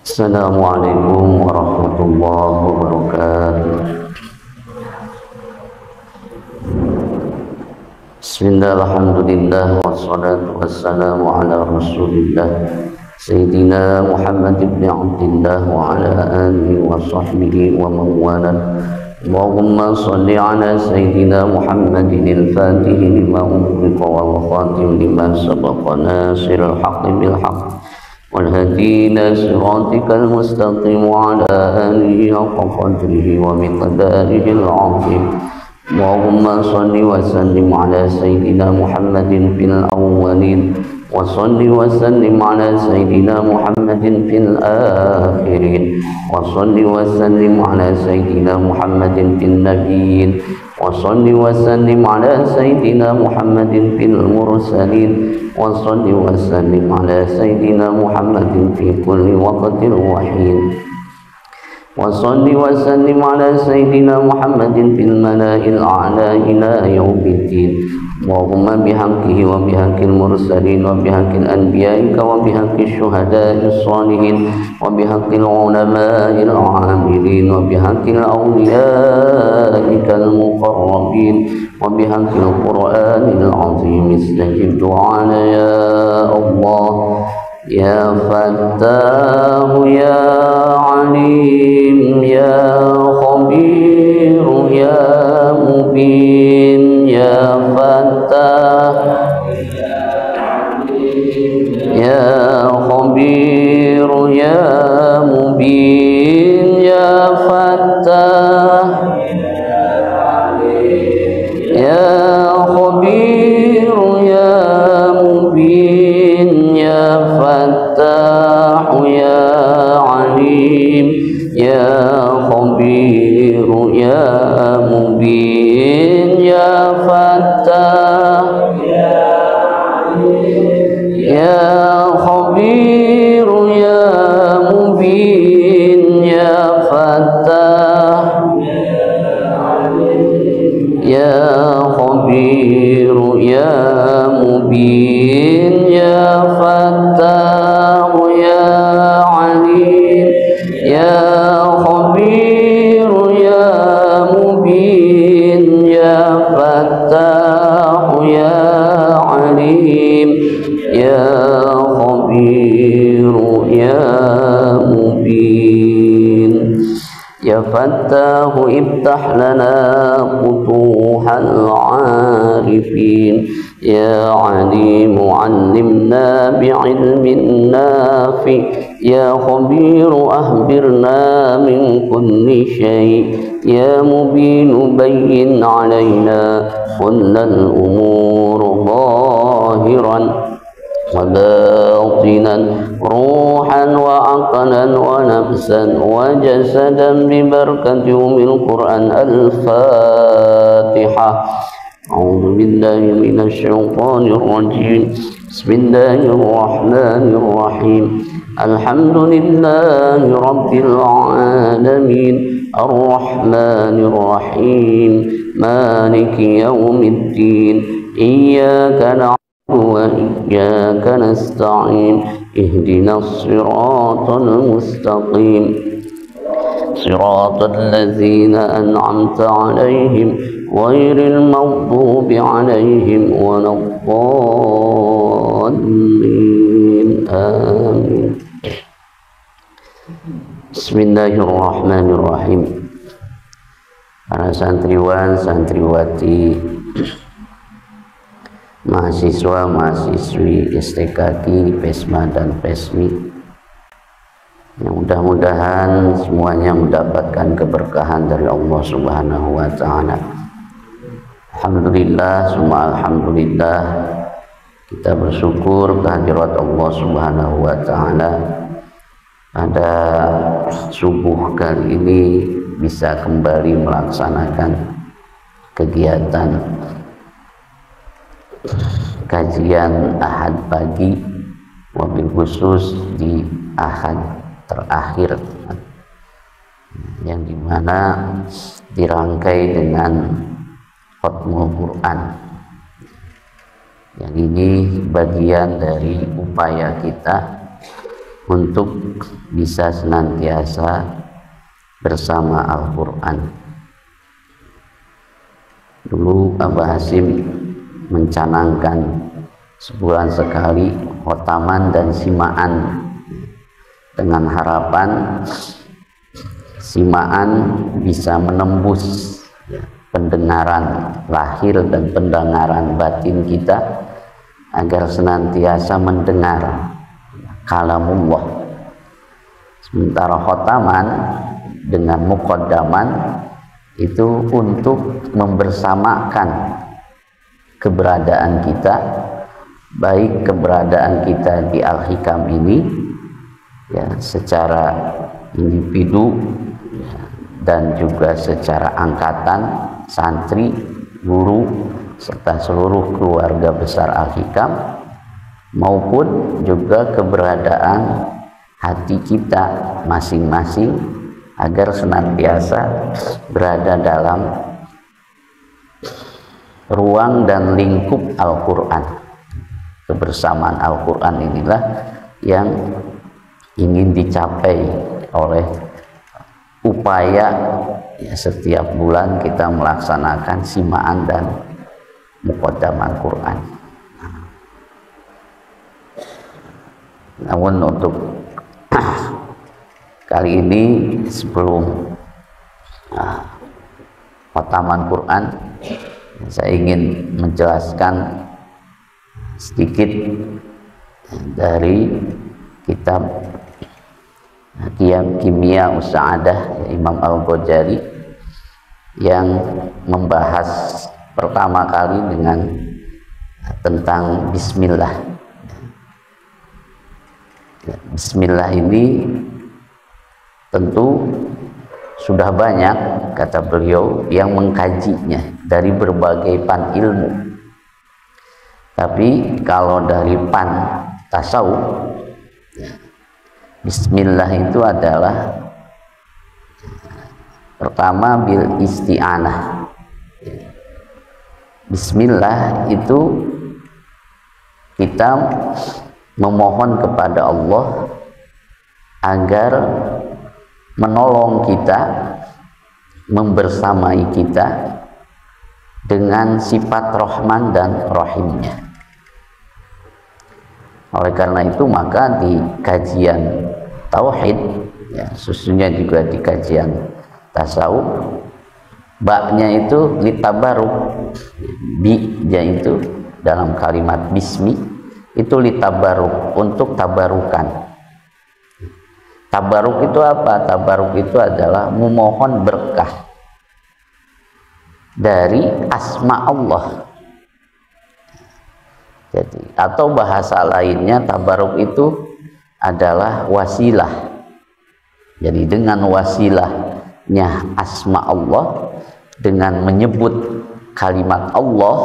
Assalamualaikum warahmatullahi wabarakatuh. Bismillah, alhamdulillah, wassalatu wassalamu ala rasulillah Sayyidina Muhammad ibn Abdillah wa ala alihi wa sahbihi wa mawala. Allahumma salli ala Sayyidina Muhammadin al-fatihi lima ughliqa wal khatim lima sabaqa nasiril haqqi bil haqq والهدي إلى صراطك المستقيم وعلى آله حق قدره ومقداره العظيم. اللهم صل وسلم على سيدنا محمد في الأولين وصل وسلم على سيدنا محمد في الآخرين وصل وسلم على سيدنا محمد في النبيين وصل وسلم على سيدنا محمد في المرسلين وصل وسلم على سيدنا محمد في كل وقت وحين وصل وسلم على سيدنا محمد في الملأ الأعلى إلى يوم الدين. اللهم بحقه وبحق المرسلين وبحق أنبيائك وبحق الشهداء الصالحين وبحق العلماء العاملين وبحق الأولياء المقربين وبحق القرآن العظيم استجب دعانا يا الله يا فتاه يا عليم يا خبير يا مبين يا فتاه يا خبير يا مبين يا فتاه يا خبير يا مبين يا فتاح يا عليم يا خبير يا مبين يا فتاح يا خبير يا مبين يا فتاح يا خبير يا مبين يا فتاح يا عليم يا خبير يا مبين يا فتاح يا عليم يا خبير يا مبين يا فتاح افتح لنا فتوح العارفين يا عليم علمنا بعلم نافع يا خبير أخبرنا من كل شيء يا مبين بين علينا كل الأمور ظاهرا وباطنا روحا وعقلا ونفسا وجسدا ببركة أم القرآن الفاتحة. أعوذ بالله من الشيطان الرجيم. بسم الله الرحمن الرحيم. الحمد لله رب العالمين الرحمن الرحيم مالك يوم الدين إياك نعبد وإياك نستعين اهدنا الصراط المستقيم صراط الذين أنعمت عليهم غير المغضوب عليهم ولا الضالين آمين. Bismillahirrahmanirrahim. Para santriwan, santriwati, mahasiswa, mahasiswi STKI, PESMA dan PESMI, yang mudah-mudahan semuanya mendapatkan keberkahan dari Allah Subhanahu wa Ta'ala. Alhamdulillah, summa alhamdulillah, kita bersyukur kehadirat Allah Subhanahu wa Ta'ala. Pada subuh kali ini bisa kembali melaksanakan kegiatan kajian Ahad pagi, wabil khusus di Ahad terakhir, yang dimana dirangkai dengan Khatmul Quran. Yang ini bagian dari upaya kita untuk bisa senantiasa bersama Al-Quran. Dulu Abah Hasim mencanangkan sebulan sekali khotaman dan simaan, dengan harapan simaan bisa menembus pendengaran lahir dan pendengaran batin kita agar senantiasa mendengar kalamullah. Sementara khotaman dengan muqaddaman itu untuk membersamakan keberadaan kita, baik keberadaan kita di Al-Hikam ini ya secara individu ya, dan juga secara angkatan, santri, guru, serta seluruh keluarga besar Al-Hikam, maupun juga keberadaan hati kita masing-masing agar senantiasa berada dalam ruang dan lingkup Al-Quran. Kebersamaan Al-Quran inilah yang ingin dicapai oleh upaya ya, setiap bulan kita melaksanakan simaan dan muqaddaman Quran. Namun untuk kali ini sebelum khotaman Quran, saya ingin menjelaskan sedikit dari kitab Kimia Usa'adah Imam Al-Ghazali yang membahas pertama kali dengan tentang Bismillah. Bismillah ini tentu sudah banyak, kata beliau, yang mengkajinya dari berbagai pan ilmu. Tapi kalau dari pan tasawuf, Bismillah itu adalah pertama bil isti'anah. Bismillah itu kita memohon kepada Allah agar menolong kita, membersamai kita dengan sifat Rahman dan Rahimnya. Oleh karena itu maka di kajian tauhid ya, khususnya juga di kajian tasawuf, baknya itu litabaruk, bi-nya itu dalam kalimat bismi itu litabaruk, untuk tabarukan. Tabaruk itu apa? Tabaruk itu adalah memohon berkah dari asma Allah. Jadi, atau bahasa lainnya tabaruk itu adalah wasilah. Jadi dengan wasilahnya asma Allah, dengan menyebut kalimat Allah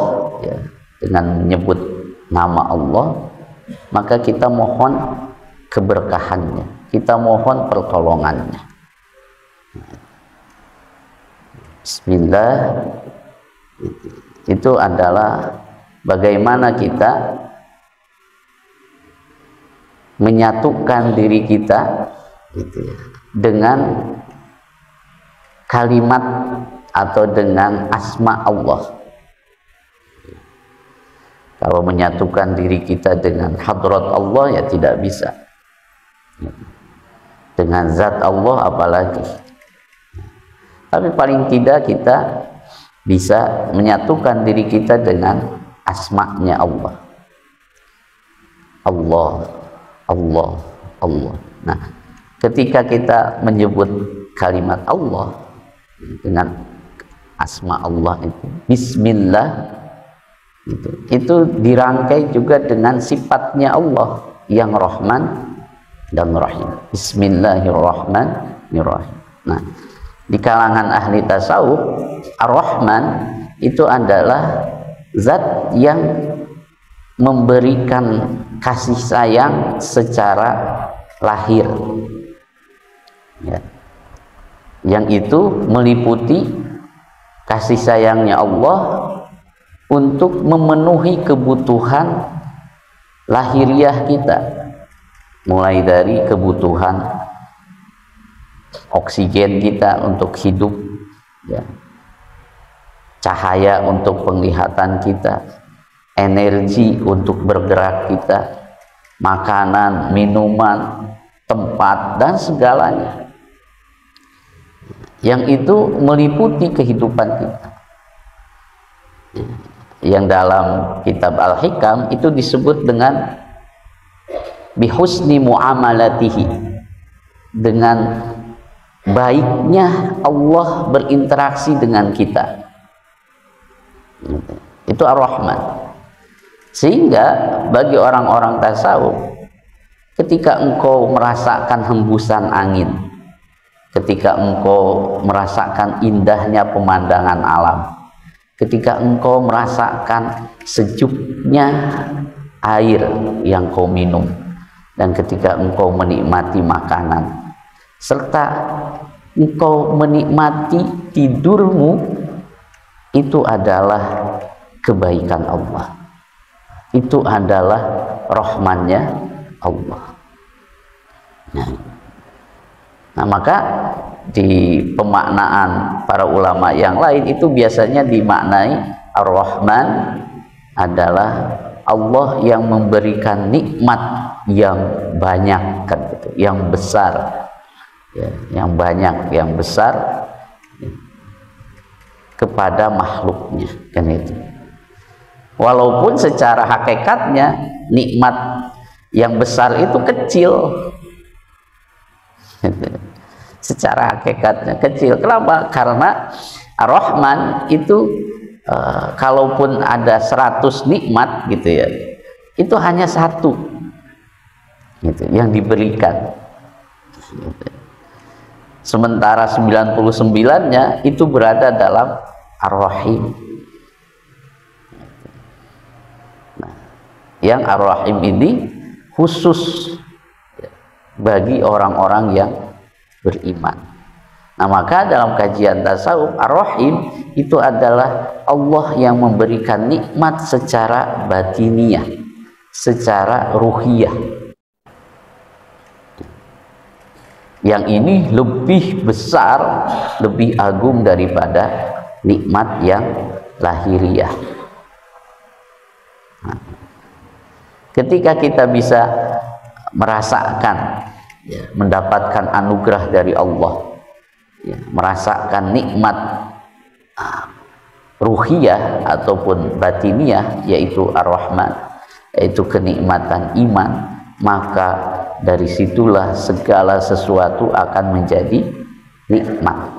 ya, dengan menyebut nama Allah, maka kita mohon keberkahannya, kita mohon pertolongannya. Bismillah itu adalah bagaimana kita menyatukan diri kita gitu ya, dengan kalimat atau dengan asma Allah. Kalau menyatukan diri kita dengan hadrat Allah ya tidak bisa. Dengan zat Allah apalagi. Tapi paling tidak kita bisa menyatukan diri kita dengan asma'nya Allah. Allah, Allah, Allah. Nah, ketika kita menyebut kalimat Allah dengan asma Allah itu, Bismillah, itu dirangkai juga dengan sifatnya Allah yang Rahman dan Rahim. Bismillahirrahmanirrahim. Nah, di kalangan ahli tasawuf, Ar-Rahman itu adalah zat yang memberikan kasih sayang secara lahir ya. Yang itu meliputi kasih sayangnya Allah untuk memenuhi kebutuhan lahiriah kita, mulai dari kebutuhan oksigen kita untuk hidup, ya, cahaya untuk penglihatan kita, energi untuk bergerak kita, makanan, minuman, tempat, dan segalanya yang itu meliputi kehidupan kita, yang dalam kitab Al-Hikam itu disebut dengan bihusni muamalatihi, dengan baiknya Allah berinteraksi dengan kita. Itu Ar-Rahman. Sehingga bagi orang-orang tasawuf, ketika engkau merasakan hembusan angin, ketika engkau merasakan indahnya pemandangan alam, ketika engkau merasakan sejuknya air yang kau minum, dan ketika engkau menikmati makanan, serta engkau menikmati tidurmu, itu adalah kebaikan Allah, itu adalah rahmannya Allah. Nah, maka di pemaknaan para ulama yang lain itu biasanya dimaknai Ar-Rahman adalah Allah yang memberikan nikmat yang banyak, kan gitu, yang besar, ya, yang banyak, yang besar, ya, kepada makhluknya, kan itu. Walaupun secara hakikatnya nikmat yang besar itu kecil, secara hakikatnya kecil. Kenapa? Karena Ar-Rahman itu kalaupun ada 100 nikmat gitu ya, itu hanya satu gitu yang diberikan, gitu. Sementara 99-nya itu berada dalam Ar-Rahim. Nah, yang Ar-Rahim ini khusus bagi orang-orang yang beriman. Nah, maka dalam kajian tasawuf, Ar-Rahim itu adalah Allah yang memberikan nikmat secara batiniah, secara ruhiyah. Yang ini lebih besar, lebih agung daripada nikmat yang lahiriah. Nah, ketika kita bisa merasakan, ya, mendapatkan anugerah dari Allah, ya, merasakan nikmat ruhiyah ataupun batiniah, yaitu Ar-Rahman, yaitu kenikmatan iman, maka dari situlah segala sesuatu akan menjadi nikmat.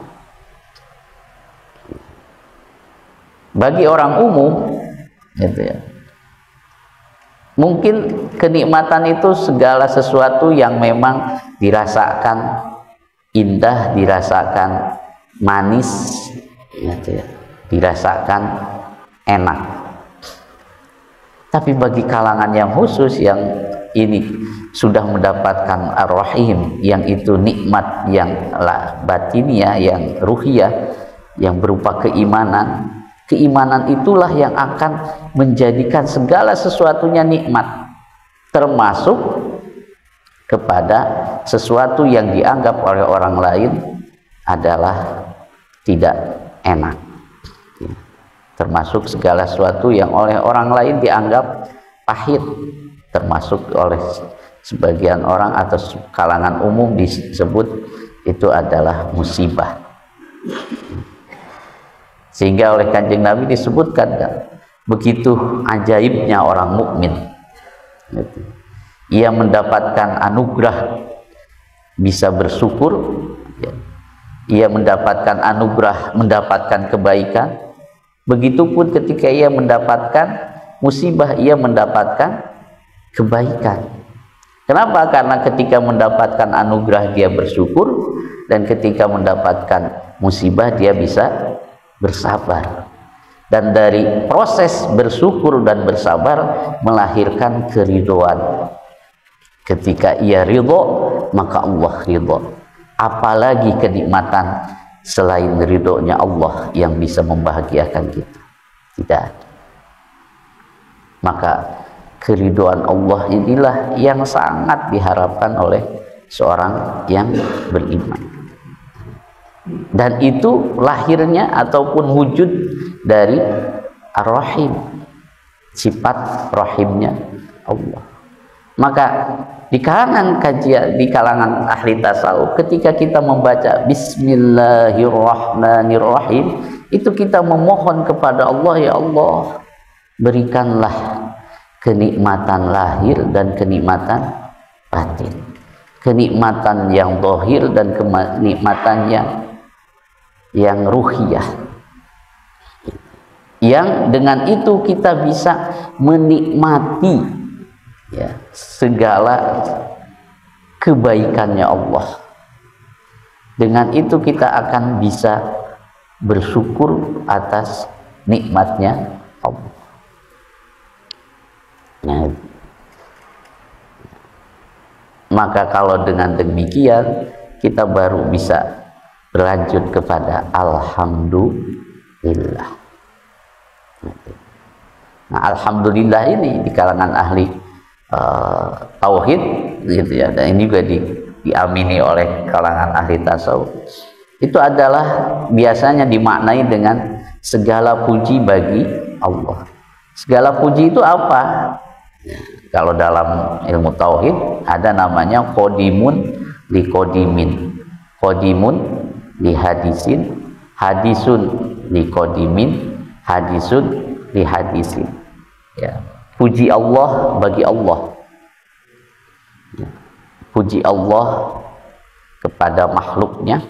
Bagi orang umum, gitu ya, mungkin kenikmatan itu segala sesuatu yang memang dirasakan indah, dirasakan manis, gitu ya, dirasakan enak. Tapi bagi kalangan yang khusus, yang ini sudah mendapatkan Ar-Rahim, yang itu nikmat yang batiniah, yang ruhiyah, yang berupa keimanan. Keimanan itulah yang akan menjadikan segala sesuatunya nikmat, termasuk kepada sesuatu yang dianggap oleh orang lain adalah tidak enak, ya. Termasuk segala sesuatu yang oleh orang lain dianggap pahit, termasuk oleh sebagian orang atau kalangan umum disebut itu adalah musibah. Sehingga oleh Kanjeng Nabi disebutkan, kan, begitu ajaibnya orang mukmin, gitu. Ia mendapatkan anugerah bisa bersyukur, ya. Ia mendapatkan anugerah, mendapatkan kebaikan. Begitupun ketika ia mendapatkan musibah, ia mendapatkan kebaikan. Kenapa? Karena ketika mendapatkan anugerah dia bersyukur, dan ketika mendapatkan musibah dia bisa bersabar. Dan dari proses bersyukur dan bersabar melahirkan keridhaan. Ketika ia ridho, maka Allah ridho. Apalagi kenikmatan selain ridhonya Allah yang bisa membahagiakan kita? Tidak ada. Maka Keridhaan Allah inilah yang sangat diharapkan oleh seorang yang beriman, dan itu lahirnya ataupun wujud dari Ar-Rahim, sifat rahimnya Allah. Maka di kalangan kajian, di kalangan ahli tasawuf, ketika kita membaca Bismillahirrahmanirrahim, itu kita memohon kepada Allah, ya Allah, berikanlah kenikmatan lahir dan kenikmatan batin, kenikmatan yang zahir dan kenikmatan yang ruhiyah, yang dengan itu kita bisa menikmati ya segala kebaikannya Allah. Dengan itu kita akan bisa bersyukur atas nikmatnya Allah. Nah, maka kalau dengan demikian kita baru bisa berlanjut kepada alhamdulillah. Nah, alhamdulillah ini di kalangan ahli tauhid gitu ya, dan ini juga diamini oleh kalangan ahli tasawuf, itu adalah biasanya dimaknai dengan segala puji bagi Allah. Segala puji itu apa? Kalau dalam ilmu tauhid ada namanya qodimun li qodimin, qodimun li hadisin, hadisun li qodimin, hadisun li hadisin. Ya, puji Allah bagi Allah. Ya, puji Allah kepada makhluknya,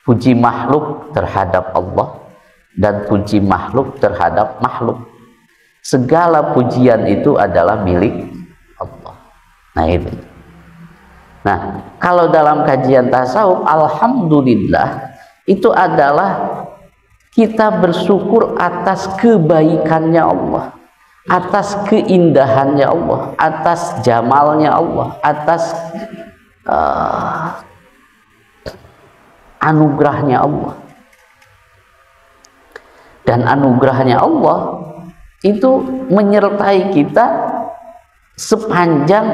puji makhluk terhadap Allah, dan puji makhluk terhadap makhluk. Segala pujian itu adalah milik Allah. Nah itu. Nah, kalau dalam kajian tasawuf, alhamdulillah itu adalah kita bersyukur atas kebaikannya Allah, atas keindahannya Allah, atas jamalnya Allah, atas anugerahnya Allah. Dan anugerahnya Allah itu menyertai kita sepanjang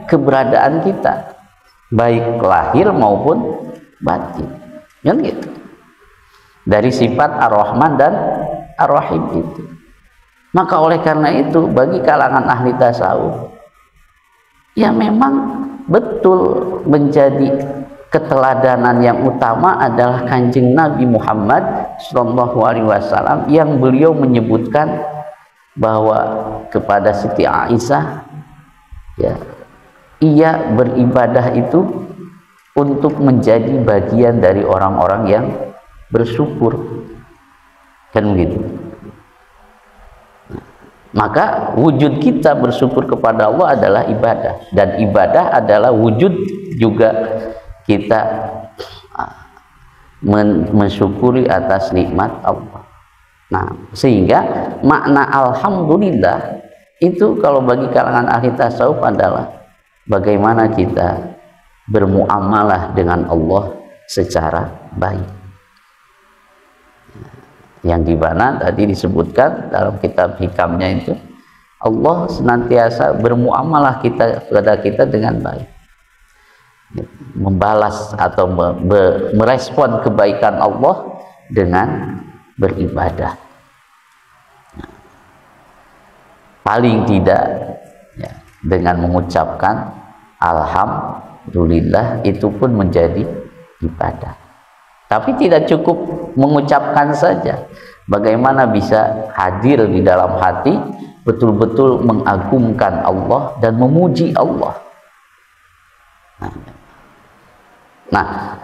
keberadaan kita, baik lahir maupun batin, kan gitu. Dari sifat Ar-Rahman dan Ar-Rahim itu. Maka oleh karena itu bagi kalangan ahli tasawuf, ya memang betul menjadi keteladanan yang utama adalah Kanjeng Nabi Muhammad SAW, yang beliau menyebutkan bahwa kepada Siti Aisyah, ya, ia beribadah itu untuk menjadi bagian dari orang-orang yang bersyukur, kan begitu. Maka wujud kita bersyukur kepada Allah adalah ibadah, dan ibadah adalah wujud juga kita mensyukuri atas nikmat Allah. Nah, sehingga makna alhamdulillah itu kalau bagi kalangan ahli tasawuf adalah bagaimana kita bermuamalah dengan Allah secara baik, yang dimana tadi disebutkan dalam kitab hikamnya itu, Allah senantiasa bermuamalah kepada kita dengan baik, membalas atau merespon kebaikan Allah dengan beribadah. Paling tidak ya, dengan mengucapkan alhamdulillah itu pun menjadi ibadah. Tapi tidak cukup mengucapkan saja. Bagaimana bisa hadir di dalam hati, betul-betul mengagungkan Allah dan memuji Allah. Nah,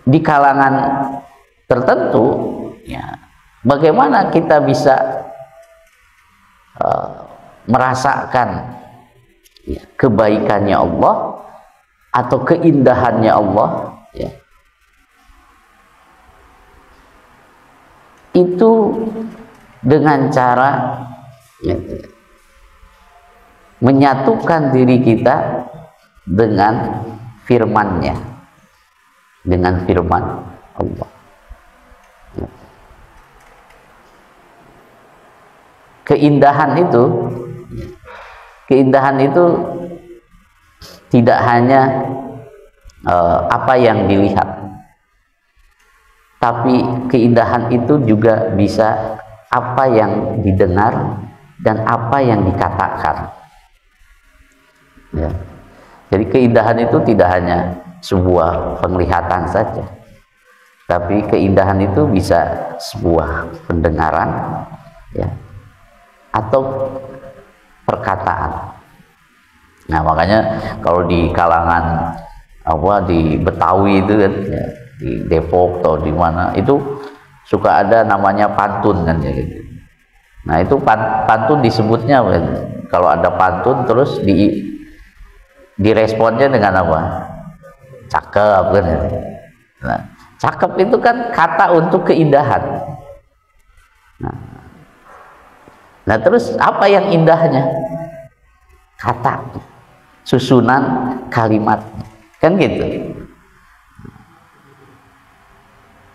di kalangan tertentu, ya, bagaimana kita bisa merasakan ya, kebaikannya Allah atau keindahannya Allah, ya, itu dengan cara ya, menyatukan diri kita dengan firman-Nya, dengan firman Allah. Keindahan itu Keindahan itu tidak hanya apa yang dilihat, tapi keindahan itu juga bisa apa yang didengar dan apa yang dikatakan. Ya. Jadi keindahan itu tidak hanya sebuah penglihatan saja, tapi keindahan itu bisa sebuah pendengaran, ya, atau perkataan. Nah, makanya kalau di kalangan di Betawi itu kan, ya, di Depok atau di mana itu suka ada namanya pantun kan, ya, gitu. Nah, itu pantun disebutnya kan, kalau ada pantun terus diresponnya dengan apa? Cakep kan. Nah, cakep itu kan kata untuk keindahan. Nah, terus apa yang indahnya? Kata, susunan kalimat, kan gitu.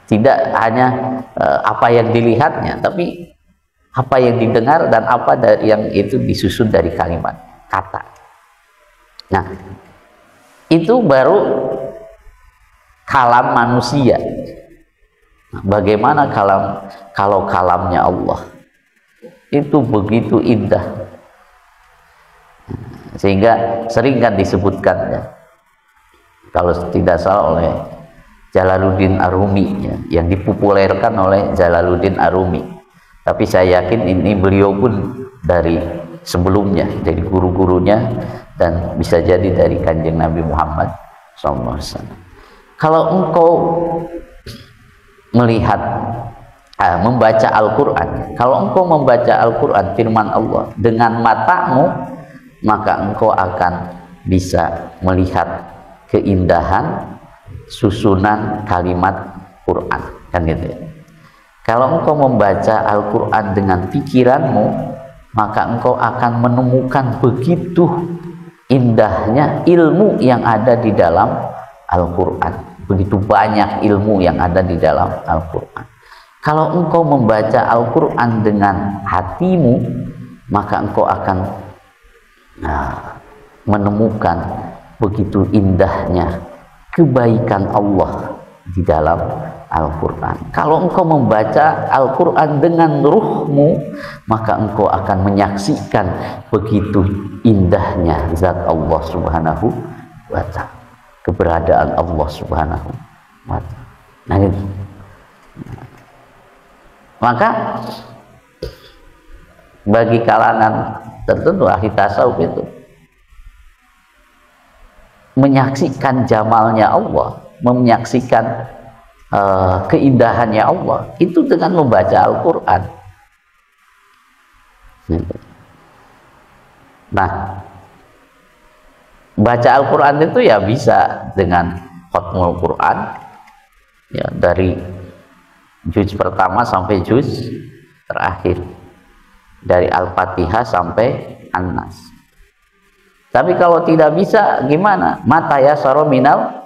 Tidak hanya apa yang dilihatnya, tapi apa yang didengar dan apa yang itu disusun dari kalimat, kata. Nah, itu baru kalam manusia. Bagaimana kalau kalamnya Allah itu begitu indah, sehingga sering kan disebutkan, ya, kalau tidak salah oleh Jalaluddin Arumi, ya, yang dipopulerkan oleh Jalaluddin Arumi. Tapi saya yakin ini beliau pun dari sebelumnya, dari guru-gurunya, dan bisa jadi dari Kanjeng Nabi Muhammad SAW. Kalau engkau melihat, membaca Al-Quran, kalau engkau membaca Al-Quran, firman Allah, dengan matamu, maka engkau akan bisa melihat keindahan susunan kalimat Quran, kan gitu ya. Kalau engkau membaca Al-Quran dengan pikiranmu, maka engkau akan menemukan begitu indahnya ilmu yang ada di dalam Al-Quran. Begitu banyak ilmu yang ada di dalam Al-Quran. Kalau engkau membaca Al-Quran dengan hatimu, maka engkau akan menemukan begitu indahnya kebaikan Allah di dalam Al-Quran. Kalau engkau membaca Al-Quran dengan ruhmu, maka engkau akan menyaksikan begitu indahnya zat Allah Subhanahu wa Ta'ala, keberadaan Allah Subhanahu wa Ta'ala. Nah, gitu. Maka bagi kalangan tertentu ahli tasawuf itu menyaksikan jamalnya Allah, menyaksikan keindahannya Allah itu dengan membaca Al-Quran. Nah, baca Al-Quran itu ya bisa dengan khatmul Quran, ya, dari juz pertama sampai juz terakhir, dari Al-Fatihah sampai An-Nas. Tapi kalau tidak bisa, gimana? Mata ya saro minal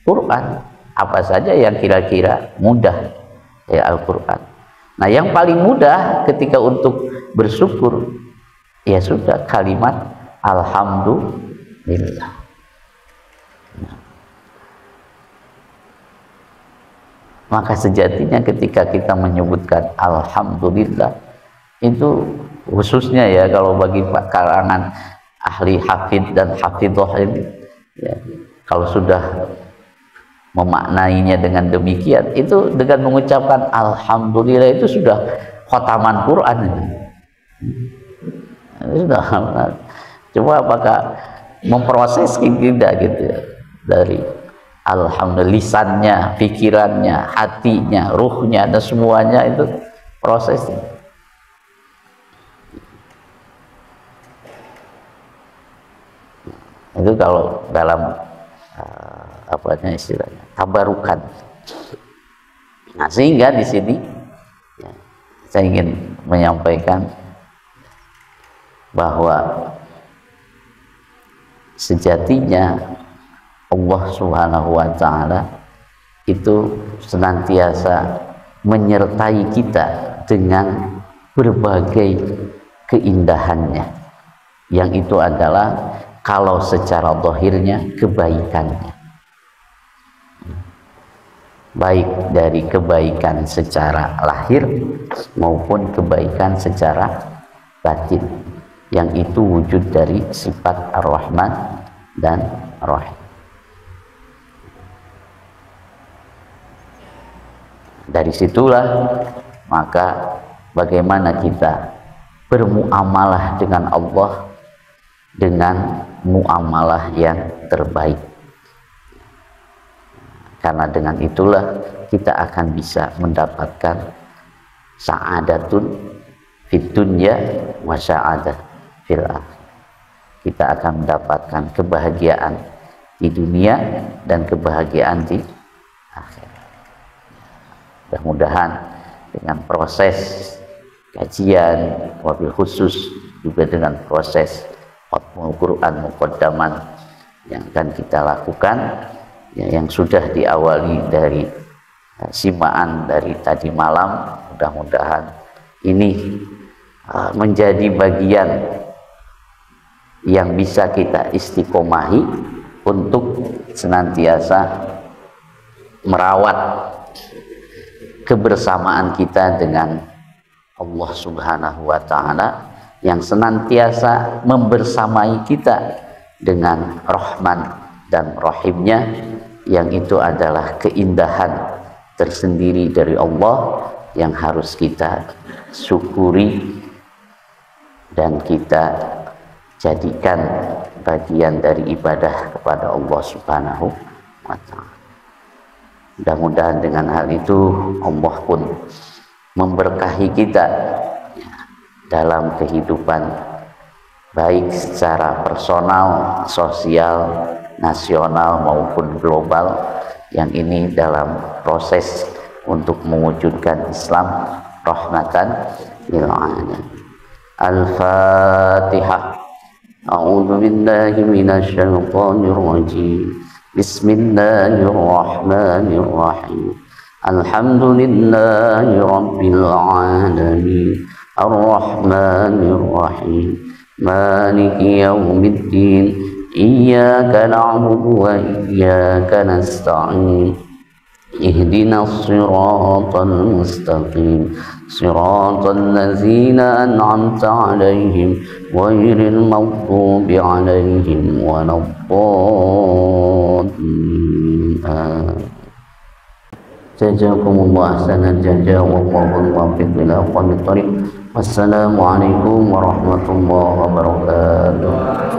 Quran, apa saja yang kira-kira mudah, ya, Al-Quran. Nah, yang paling mudah ketika untuk bersyukur, ya sudah, kalimat Alhamdulillah. Nah, maka sejatinya ketika kita menyebutkan Alhamdulillah, itu khususnya ya kalau bagi kalangan ahli hafid dan hafidhah ini, ya, kalau sudah memaknainya dengan demikian, itu dengan mengucapkan Alhamdulillah itu sudah khotaman Quran. Sudah. Coba apakah memproses tidak gitu ya, dari Alhamdulillah, lisannya, pikirannya, hatinya, ruhnya, dan semuanya itu prosesnya. Itu kalau dalam istilahnya tabarukan. Nah, sehingga di sini, ya, saya ingin menyampaikan bahwa sejatinya Allah Subhanahu wa Ta'ala itu senantiasa menyertai kita dengan berbagai keindahannya, yang itu adalah kalau secara zahirnya kebaikannya, baik dari kebaikan secara lahir maupun kebaikan secara batin, yang itu wujud dari sifat Ar-Rahman dan Ar-Rahim. Dari situlah maka bagaimana kita bermuamalah dengan Allah dengan muamalah yang terbaik, karena dengan itulah kita akan bisa mendapatkan sa'adatun fid dunya wa sa'adah fil akhirah. Kita akan mendapatkan kebahagiaan di dunia dan kebahagiaan di akhirat. Mudah-mudahan dengan proses kajian, wabil khusus juga dengan proses Khatmul Quran Muqaddaman yang akan kita lakukan, ya, yang sudah diawali dari simaan dari tadi malam, mudah-mudahan ini menjadi bagian yang bisa kita istiqomahi untuk senantiasa merawat kebersamaan kita dengan Allah Subhanahu wa Ta'ala, yang senantiasa membersamai kita dengan Rahman dan Rahimnya, yang itu adalah keindahan tersendiri dari Allah yang harus kita syukuri dan kita jadikan bagian dari ibadah kepada Allah Subhanahu wa Ta'ala. Mudah-mudahan dengan hal itu Allah pun memberkahi kita dalam kehidupan baik secara personal, sosial, nasional maupun global, yang ini dalam proses untuk mewujudkan Islam rahmatan lil alamin. Al-Fatihah. A'udzu billahi minasy syaithanir rajim. Bismillahirrahmanirrahim. Alhamdulillahi rabbil alamin. Ar-Rahmanir Rahim. Maliki yaumiddin. Iyyaka na'budu wa iyyaka nasta'in. Ihdinas siratal mustaqim. Siratal ladzina an'amta 'alaihim ghairil maghdubi 'alaihim waladdallin. Jazakumullah ahsanal jazaa wallahu muwaffiq ila aqwamit thoriq. Wassalamu alaikum warahmatullahi wabarakatuh.